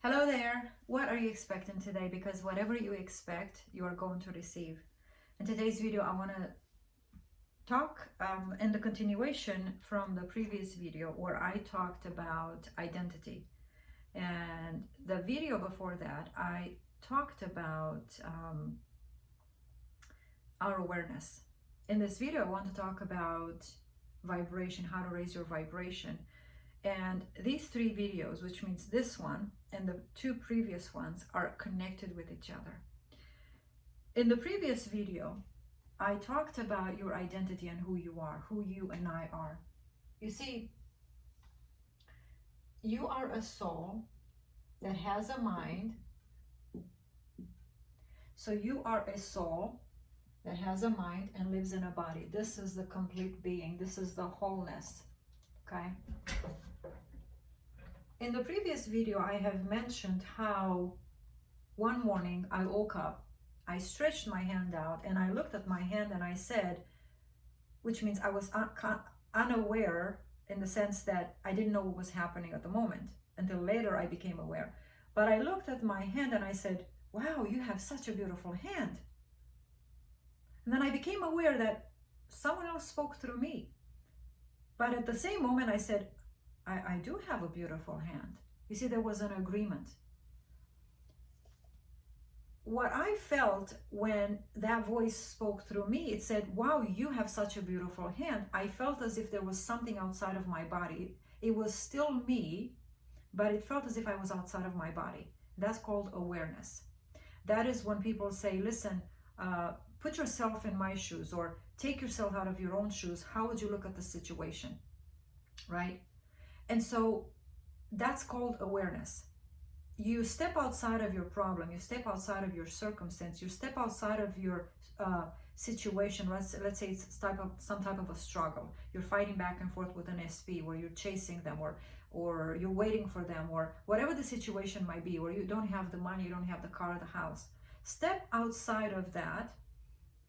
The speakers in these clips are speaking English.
Hello there. What are you expecting today? Because whatever you expect, you are going to receive. In today's video, I want to talk in the continuation from the previous video where I talked about identity. And the video before that, I talked about our awareness. In this video, I want to talk about vibration, how to raise your vibration. And these three videos, which means this one and the two previous ones, are connected with each other. In the previous video, I talked about your identity and who you are, who you and I are. You see, you are a soul that has a mind. So you are a soul that has a mind and lives in a body. This is the complete being. This is the wholeness. Okay? In the previous video, I have mentioned how one morning I woke up, I stretched my hand out, and I looked at my hand and I said, which means I was unaware in the sense that I didn't know what was happening at the moment until later I became aware. But I looked at my hand and I said, wow, you have such a beautiful hand. And then I became aware that someone else spoke through me. But at the same moment I said, I do have a beautiful hand. You see, there was an agreement. What I felt when that voice spoke through me, it said, wow, you have such a beautiful hand. I felt as if there was something outside of my body. It was still me, but it felt as if I was outside of my body. That's called awareness. That is when people say, listen, put yourself in my shoes, or take yourself out of your own shoes. How would you look at the situation, right? And so that's called awareness. You step outside of your problem, you step outside of your circumstance, you step outside of your situation. Let's say it's some type of a struggle. You're fighting back and forth with an SP, where you're chasing them, or you're waiting for them, or whatever the situation might be, where you don't have the money, you don't have the car or the house. Step outside of that,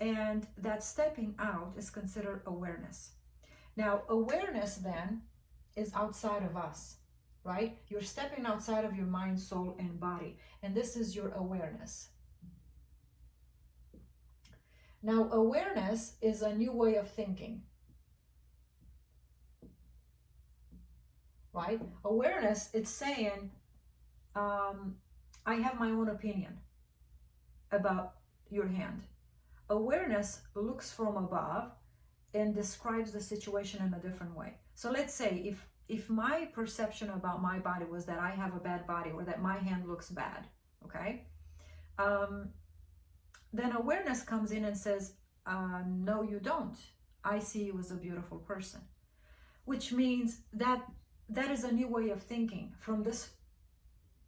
and that stepping out is considered awareness. Now, awareness then is outside of us, right? You're stepping outside of your mind, soul, and body. And this is your awareness. Now, awareness is a new way of thinking, right? Awareness, it's saying, I have my own opinion about your hand. Awareness looks from above and describes the situation in a different way. So let's say if my perception about my body was that I have a bad body, or that my hand looks bad, okay? Then awareness comes in and says, no, you don't. I see you as a beautiful person. Which means that is a new way of thinking from this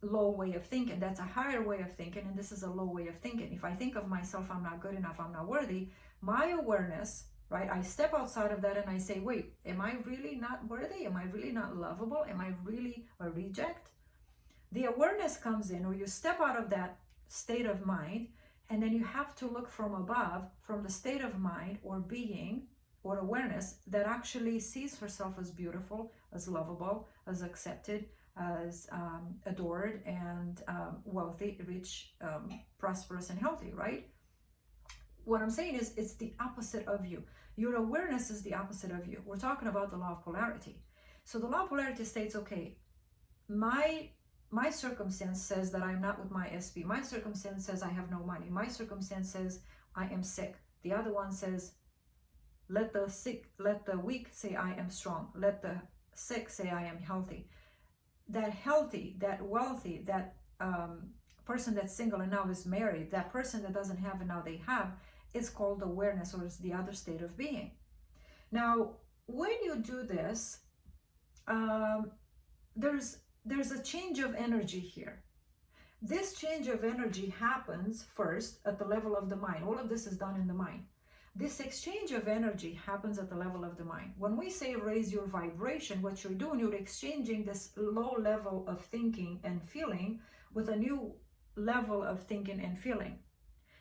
low way of thinking. That's a higher way of thinking, and this is a low way of thinking. If I think of myself, I'm not good enough, I'm not worthy, my awareness, right? I step outside of that and I say, wait, am I really not worthy? Am I really not lovable? Am I really a reject? The awareness comes in, or you step out of that state of mind, and then you have to look from above, from the state of mind or being or awareness that actually sees herself as beautiful, as lovable, as accepted, as adored, and wealthy, rich, prosperous, and healthy, right? What I'm saying is, it's the opposite of you. Your awareness is the opposite of you. We're talking about the law of polarity. So the law of polarity states, okay, my circumstance says that I'm not with my SP. My circumstance says I have no money. My circumstance says I am sick. The other one says, let the weak say I am strong. Let the sick say I am healthy. That healthy, that wealthy, that person that's single and now is married, that person that doesn't have and now they have, it's called awareness, or it's the other state of being. Now, when you do this, there's a change of energy here. This change of energy happens first at the level of the mind. All of this is done in the mind. This exchange of energy happens at the level of the mind. When we say raise your vibration, what you're doing, you're exchanging this low level of thinking and feeling with a new level of thinking and feeling.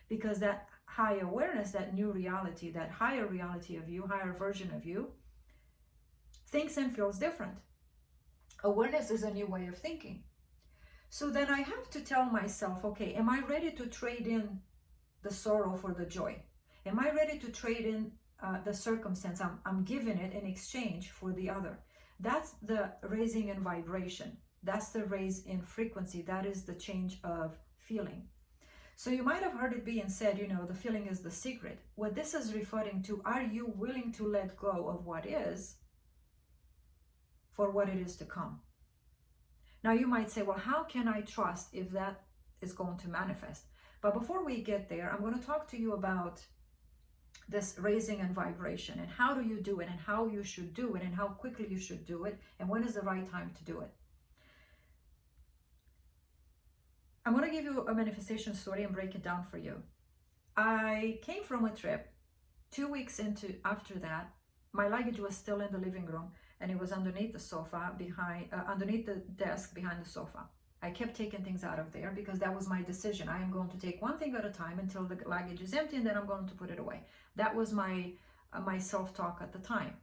Because that high awareness, that new reality, that higher reality of you, higher version of you, thinks and feels different. Awareness is a new way of thinking. So then I have to tell myself, okay, am I ready to trade in the sorrow for the joy? Am I ready to trade in the circumstance I'm giving it in exchange for the other? That's the raising in vibration. That's the raise in frequency. That is the change of feeling. So you might have heard it being said, the feeling is the secret. What this is referring to, are you willing to let go of what is for what it is to come? Now you might say, well, how can I trust if that is going to manifest? But before we get there, I'm going to talk to you about this raising and vibration, and how do you do it, and how you should do it, and how quickly you should do it, and when is the right time to do it. I'm going to give you a manifestation story and break it down for you. I came from a trip. 2 weeks after that, my luggage was still in the living room, and it was underneath the sofa, underneath the desk behind the sofa. I kept taking things out of there because that was my decision. I am going to take one thing at a time until the luggage is empty, and then I'm going to put it away. That was my self-talk at the time.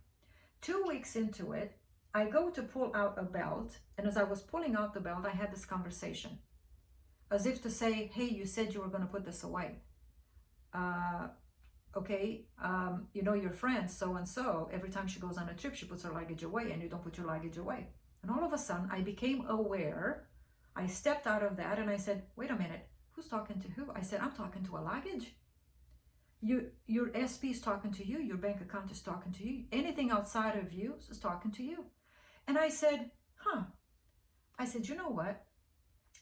2 weeks into it, I go to pull out a belt, and as I was pulling out the belt, I had this conversation. As if to say, hey, you said you were going to put this away. Okay, your friend so-and-so, every time she goes on a trip, she puts her luggage away, and you don't put your luggage away. And all of a sudden, I became aware. I stepped out of that and I said, wait a minute, who's talking to who? I said, I'm talking to a luggage. Your SP is talking to you. Your bank account is talking to you. Anything outside of you is talking to you. And I said, I said, you know what?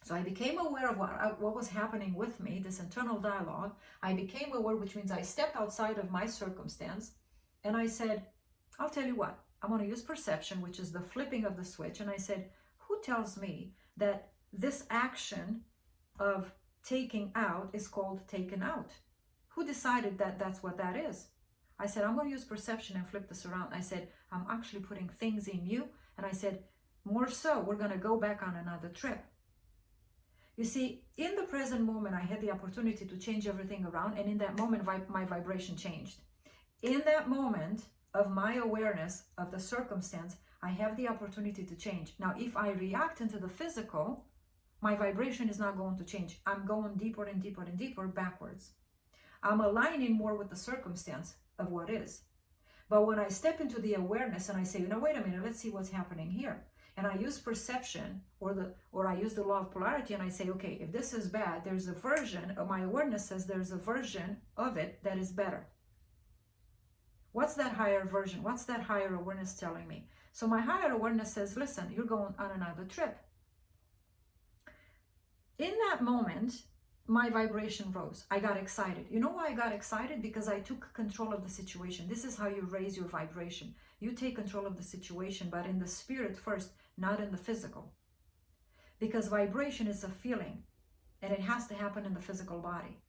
So I became aware of what was happening with me, this internal dialogue. I became aware, which means I stepped outside of my circumstance, and I said, I'll tell you what, I'm going to use perception, which is the flipping of the switch. And I said, who tells me that this action of taking out is called taken out? Who decided that that's what that is? I said, I'm going to use perception and flip this around. I said, I'm actually putting things in you. And I said, more so, we're going to go back on another trip. You see, in the present moment, I had the opportunity to change everything around, and in that moment, my vibration changed. In that moment of my awareness of the circumstance, I have the opportunity to change. Now, if I react into the physical, my vibration is not going to change. I'm going deeper and deeper and deeper backwards. I'm aligning more with the circumstance of what is. But when I step into the awareness and I say, wait a minute, let's see what's happening here. And I use perception or I use the law of polarity, and I say, okay, if this is bad, there's a version of my awareness says there's a version of it that is better. What's that higher version? What's that higher awareness telling me? So my higher awareness says, listen, you're going on another trip. In that moment, my vibration rose. I got excited. You know why I got excited? Because I took control of the situation. This is how you raise your vibration. You take control of the situation, but in the spirit first, not in the physical. Because vibration is a feeling, and it has to happen in the physical body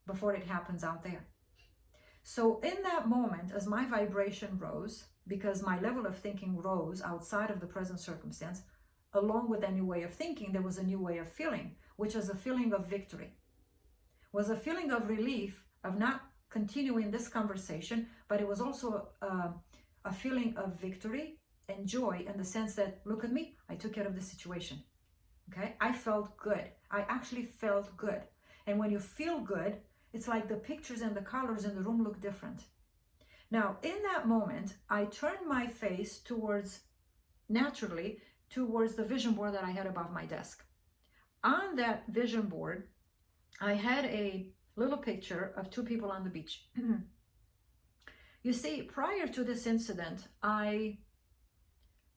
before it happens out there. So in that moment, as my vibration rose, because my level of thinking rose outside of the present circumstance, along with that new way of thinking, there was a new way of feeling, which was a feeling of victory, was a feeling of relief of not continuing this conversation, but it was also a feeling of victory and joy in the sense that, look at me, I took care of the situation. Okay, I felt good. I actually felt good. And when you feel good, it's like the pictures and the colors in the room look different. Now, in that moment, I turned my face naturally towards the vision board that I had above my desk. On that vision board, I had a little picture of two people on the beach. You see, prior to this incident, I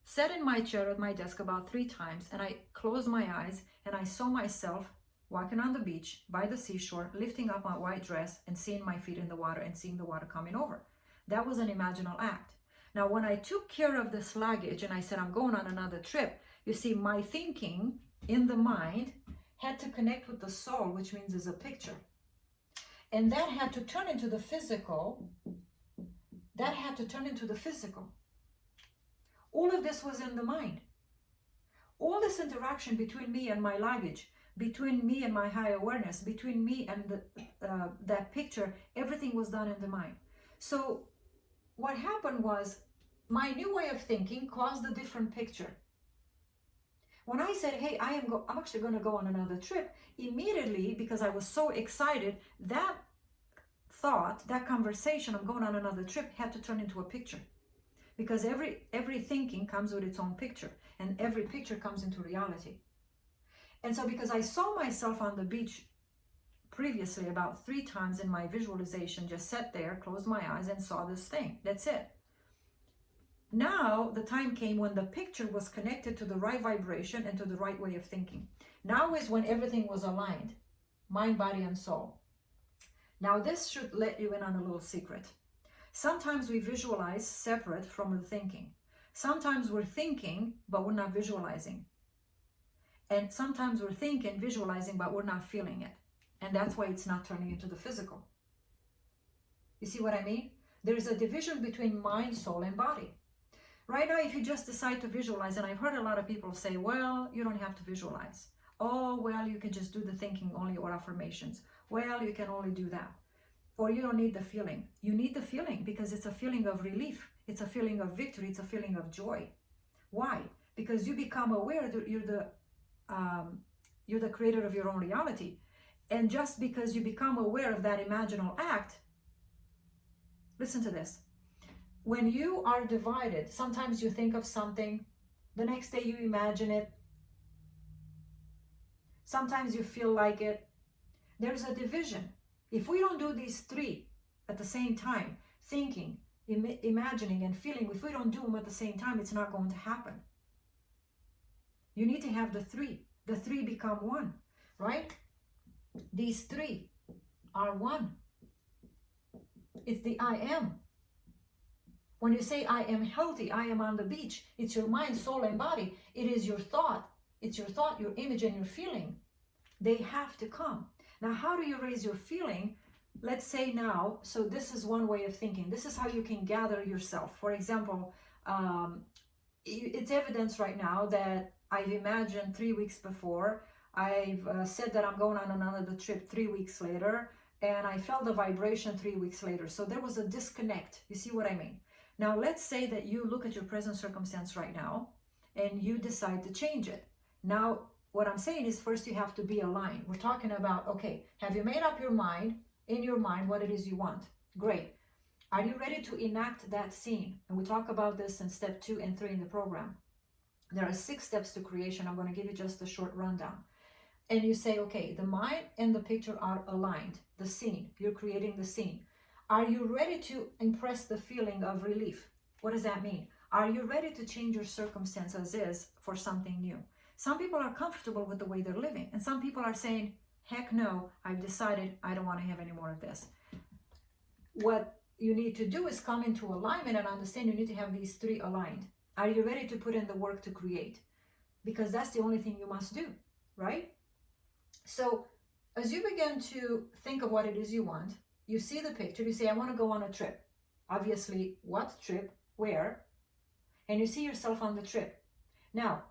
sat in my chair at my desk about 3 times, and I closed my eyes and I saw myself walking on the beach by the seashore, lifting up my white dress and seeing my feet in the water and seeing the water coming over. That was an imaginal act. Now, when I took care of this luggage and I said, I'm going on another trip, you see, my thinking in the mind had to connect with the soul, which means there's a picture. And that had to turn into the physical. All of this was in the mind. All this interaction between me and my luggage, between me and my higher awareness, between me and that picture, everything was done in the mind. So what happened was my new way of thinking caused a different picture. When I said, hey, I'm actually going to go on another trip, immediately, because I was so excited, that thought, that conversation, I'm going on another trip, had to turn into a picture. Because every thinking comes with its own picture, and every picture comes into reality. And so because I saw myself on the beach previously about 3 times in my visualization, just sat there, closed my eyes, and saw this thing. That's it. Now the time came when the picture was connected to the right vibration and to the right way of thinking. Now is when everything was aligned, mind, body, and soul. Now this should let you in on a little secret. Sometimes we visualize separate from the thinking. Sometimes we're thinking, but we're not visualizing. And sometimes we're thinking, visualizing, but we're not feeling it. And that's why it's not turning into the physical. You see what I mean? There's a division between mind, soul, and body. Right now, if you just decide to visualize, and I've heard a lot of people say, well, you don't have to visualize. Oh, well, you can just do the thinking only or affirmations. Well, you can only do that. Or you don't need the feeling. You need the feeling because it's a feeling of relief. It's a feeling of victory. It's a feeling of joy. Why? Because you become aware that you're the creator of your own reality. And just because you become aware of that imaginal act, listen to this. When you are divided, sometimes you think of something, the next day you imagine it. Sometimes you feel like it. There's a division. If we don't do these 3 at the same time, thinking, imagining, and feeling, if we don't do them at the same time, it's not going to happen. You need to have the 3. The 3 become 1, right? These 3 are 1. It's the I am. When you say I am healthy, I am on the beach, it's your mind, soul, and body. It is your thought. It's your thought, your image, and your feeling. They have to come. Now, how do you raise your feeling? Let's say now, so this is one way of thinking. This is how you can gather yourself. For example, it's evidence right now that I've imagined 3 weeks before. I've said that I'm going on another trip 3 weeks later, and I felt the vibration 3 weeks later. So there was a disconnect. You see what I mean? Now, let's say that you look at your present circumstance right now, and you decide to change it. Now, what I'm saying is first you have to be aligned. We're talking about, okay, have you made up your mind, in your mind, what it is you want? Great. Are you ready to enact that scene? And we talk about this in step 2 and 3 in the program. There are 6 steps to creation. I'm going to give you just a short rundown. And you say, okay, the mind and the picture are aligned. The scene, you're creating the scene. Are you ready to impress the feeling of relief? What does that mean? Are you ready to change your circumstance as is for something new? Some people are comfortable with the way they're living, and some people are saying, heck no, I've decided I don't want to have any more of this. What you need to do is come into alignment and understand you need to have these 3 aligned. Are you ready to put in the work to create? Because that's the only thing you must do, right? So as you begin to think of what it is you want, you see the picture, you say, I want to go on a trip. Obviously, what trip, where? And you see yourself on the trip. Now,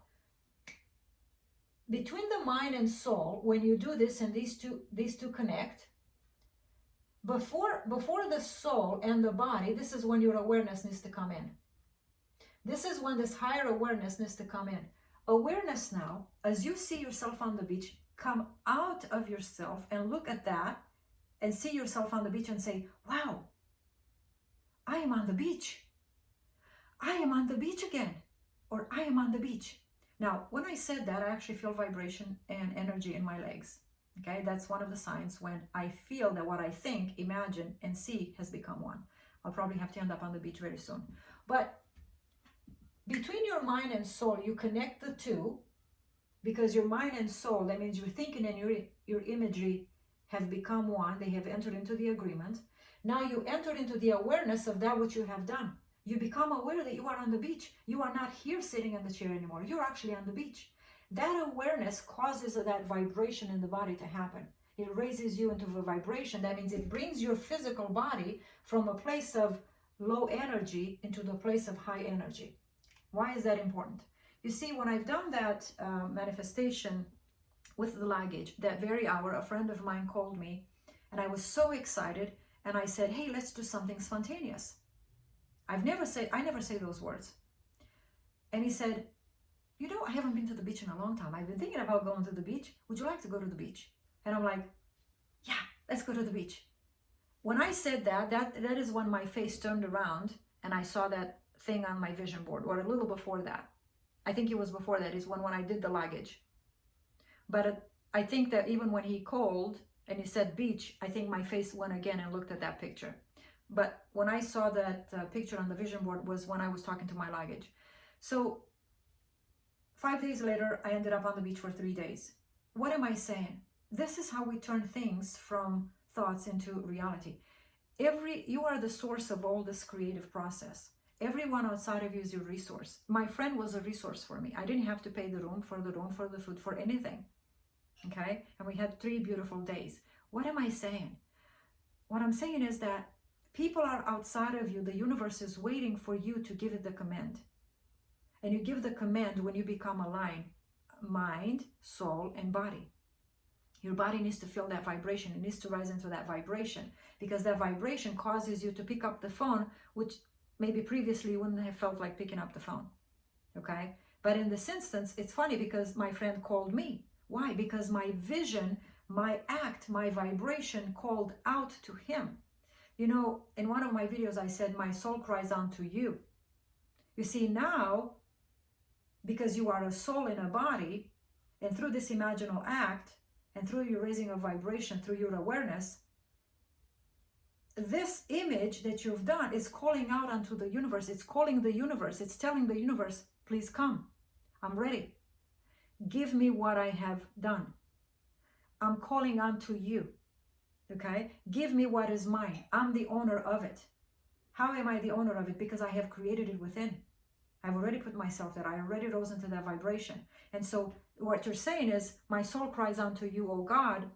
between the mind and soul, when you do this and these two connect, before the soul and the body, this is when your awareness needs to come in. This is when this higher awareness needs to come in. Awareness now, as you see yourself on the beach, come out of yourself and look at that and see yourself on the beach and say, wow, I am on the beach. I am on the beach again, or I am on the beach. Now, when I said that, I actually feel vibration and energy in my legs. Okay, that's one of the signs when I feel that what I think, imagine, and see has become one. I'll probably have to end up on the beach very soon. But between your mind and soul, you connect the 2, because your mind and soul, that means your thinking and your imagery have become one. They have entered into the agreement. Now you enter into the awareness of that which you have done. You become aware that you are on the beach. You are not here sitting in the chair anymore. You're actually on the beach. That awareness causes that vibration in the body to happen. It raises you into the vibration. That means it brings your physical body from a place of low energy into the place of high energy. Why is that important? You see, when I've done that manifestation with the luggage, that very hour, a friend of mine called me, and I was so excited, and I said, hey, let's do something spontaneous. I never say those words. And he said, you know, I haven't been to the beach in a long time. I've been thinking about going to the beach. Would you like to go to the beach? And I'm like, yeah, let's go to the beach. When I said that is when my face turned around and I saw that thing on my vision board, or a little before that. I think it was before that, is when I did the luggage. But I think that even when he called and he said beach, I think my face went again and looked at that picture. But when I saw that picture on the vision board was when I was talking to my luggage. So 5 days later, I ended up on the beach for 3 days. What am I saying? This is how we turn things from thoughts into reality. You are the source of all this creative process. Everyone outside of you is your resource. My friend was a resource for me. I didn't have to pay the room, for the food, for anything. Okay? And we had 3 beautiful days. What am I saying? What I'm saying is that people are outside of you. The universe is waiting for you to give it the command. And you give the command when you become aligned, mind, soul, and body. Your body needs to feel that vibration. It needs to rise into that vibration, because that vibration causes you to pick up the phone, which maybe previously you wouldn't have felt like picking up the phone. Okay? But in this instance, it's funny because my friend called me. Why? Because my vision, my act, my vibration called out to him. You know, in one of my videos, I said, my soul cries unto you. You see, now, because you are a soul in a body, and through this imaginal act, and through your raising of vibration, through your awareness, this image that you've done is calling out unto the universe. It's calling the universe. It's telling the universe, please come. I'm ready. Give me what I have done. I'm calling unto you. Okay? Give me what is mine. I'm the owner of it. How am I the owner of it? Because I have created it within. I've already put myself there. I already rose into that vibration. And so what you're saying is, my soul cries unto you, oh God.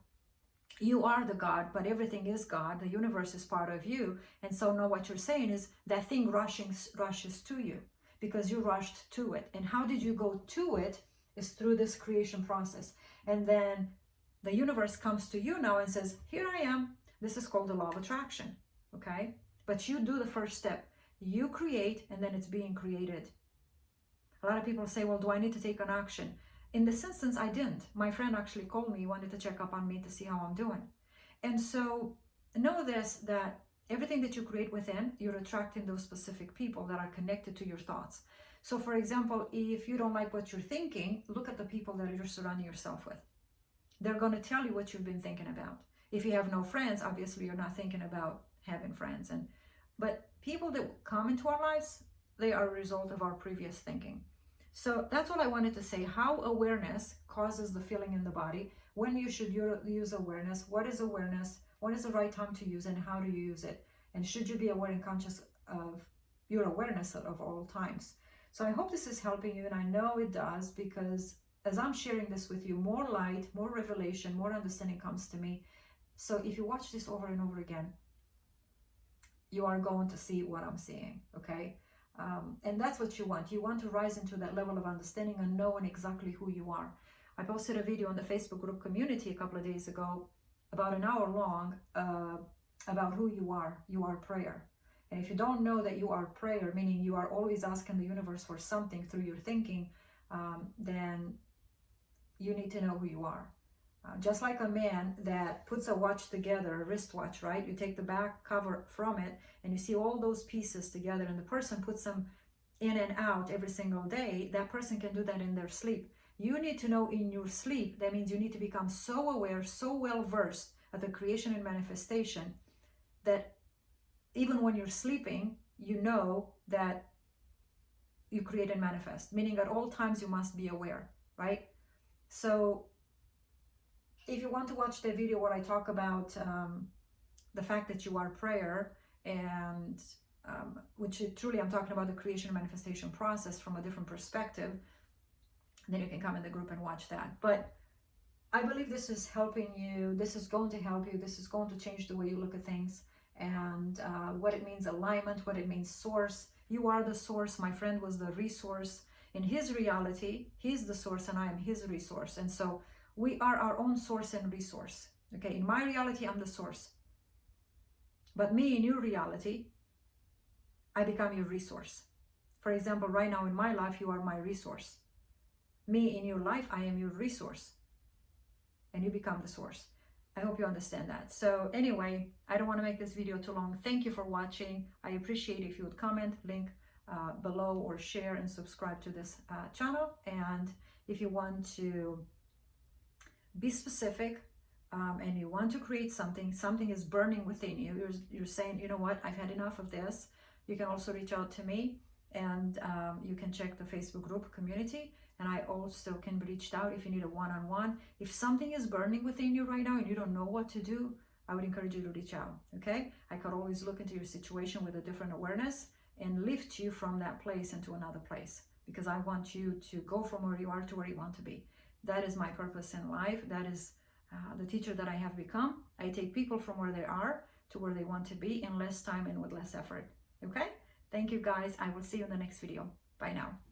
You are the God, but everything is God. The universe is part of you. And so now what you're saying is that thing rushes to you because you rushed to it. And how did you go to it? Is through this creation process. And then the universe comes to you now and says, here I am. This is called the law of attraction. Okay? But you do the first step. You create, and then it's being created. A lot of people say, well, do I need to take an action? In this instance, I didn't. My friend actually called me, wanted to check up on me to see how I'm doing. And so know this, that everything that you create within, you're attracting those specific people that are connected to your thoughts. So for example, if you don't like what you're thinking, look at the people that you're surrounding yourself with. They're going to tell you what you've been thinking about. If you have no friends, obviously you're not thinking about having friends. But people that come into our lives, they are a result of our previous thinking. So that's what I wanted to say, how awareness causes the feeling in the body, when you should use awareness, what is awareness, when is the right time to use it, and how do you use it, and should you be aware and conscious of your awareness at all times. So I hope this is helping you, and I know it does, because as I'm sharing this with you, more light, more revelation, more understanding comes to me. So if you watch this over and over again, you are going to see what I'm seeing, okay? And that's what you want. You want to rise into that level of understanding and knowing exactly who you are. I posted a video on the Facebook group community a couple of days ago, about an hour long, about who you are. You are prayer. And if you don't know that you are prayer, meaning you are always asking the universe for something through your thinking, then you need to know who you are. Just like a man that puts a watch together, a wristwatch, right? You take the back cover from it and you see all those pieces together, and the person puts them in and out every single day. That person can do that in their sleep. You need to know in your sleep, that means you need to become so aware, so well versed at the creation and manifestation, that even when you're sleeping, you know that you create and manifest, meaning at all times you must be aware, right? So if you want to watch the video where I talk about the fact that you are prayer, and which truly I'm talking about the creation and manifestation process from a different perspective, then you can come in the group and watch that. But I believe this is helping you. This is going to help you. This is going to change the way you look at things, and what it means alignment, what it means source. You are the source. My friend was the resource. In his reality, he's the source and I am his resource. And so we are our own source and resource. Okay, in my reality, I'm the source. But me, in your reality, I become your resource. For example, right now in my life, you are my resource. me in your life. I am your resource, and you become the source. I hope you understand that. So anyway, I don't want to make this video too long. Thank you for watching. I appreciate if you would comment, link below, or share and subscribe to this channel. And if you want to be specific, and you want to create something is burning within you, you're saying, you know what, I've had enough of this, you can also reach out to me, and you can check the Facebook group community, and I also can be reached out if you need a one-on-one. If something is burning within you right now and you don't know what to do, I would encourage you to reach out. Okay, I could always look into your situation with a different awareness and lift you from that place into another place, because I want you to go from where you are to where you want to be. That is my purpose in life. That is the teacher that I have become. I take people from where they are to where they want to be in less time and with less effort. Okay? Thank you guys. I will see you in the next video. Bye now.